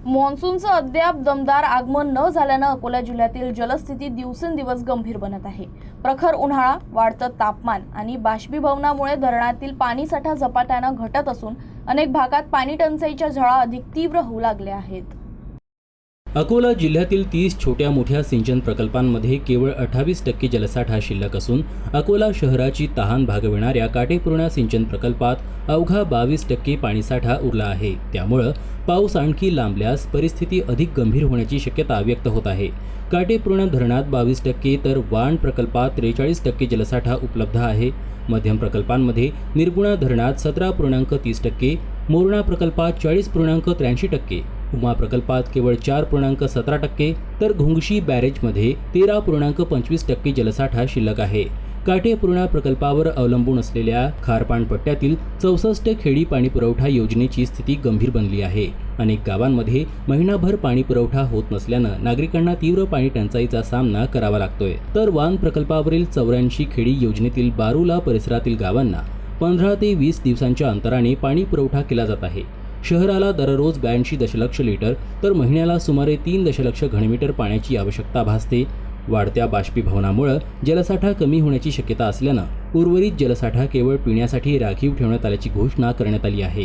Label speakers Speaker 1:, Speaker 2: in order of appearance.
Speaker 1: मान्सूनचं अद्याप दमदार आगमन न झाल्यानं अकोला जिल्ह्यातील जलस्थिती दिवसेंदिवस गंभीर बनत आहे। प्रखर उन्हाळा, वाढतं तापमान आणि बाष्पीभवनामुळे धरणातील पाणीसाठा झपाट्यानं घटत असून अनेक भागात पाणी टंचाईच्या झळा अधिक तीव्र होऊ लागल्या आहेत।
Speaker 2: अकोला जिल्ह्यातील 30 छोट्या मोठ्या सिंचन प्रकल्पांमध्ये केवळ 28% जलसाठा शिल्लक असून अकोला शहराची तहान भागविणाऱ्या काटेपूर्णा सिंचन प्रकल्पात अवघा 22% पाणीसाठा उरला आहे। त्यामुळे पाऊस आणखी लांबल्यास परिस्थिती अधिक गंभीर होण्याची शक्यता व्यक्त होत आहे। काटेपूर्णा धरणात 22% तर वाण प्रकल्पात 43% जलसाठा उपलब्ध आहे। मध्यम प्रकल्पांमध्ये निर्गुणा धरणात 17.30%, मोरणा प्रकल्पात 40.83%, उमा प्रकल्पात केवळ 4.17% तर घुंगशी बॅरेजमध्ये 13.25% जलसाठा शिल्लक आहे। काटेपूर्णा प्रकल्पावर अवलंबून असलेल्या खारपाण पट्ट्यातील 64 खेडी पाणी पुरवठा योजनेची स्थिती गंभीर बनली आहे। अनेक गावांमध्ये महिनाभर पाणी पुरवठा होत नसल्यानं नागरिकांना तीव्र पाणी टंचाईचा सामना करावा लागतोय। तर वान प्रकल्पावरील 84 खेडी योजनेतील बारूला परिसरातील गावांना 15 ते 20 दिवसांच्या अंतराने पाणी पुरवठा केला जात आहे। शहराला दररोज 82 दशलक्ष लिटर तर महिन्याला सुमारे 3 दशलक्ष घनमीटर पाण्याची आवश्यकता भासते। वाढत्या बाष्पीभवनामुळे जलसाठा कमी होण्याची शक्यता असल्यानं उर्वरित जलसाठा केवळ पिण्यासाठी राखीव ठेवण्यात आल्याची घोषणा करण्यात आली आहे।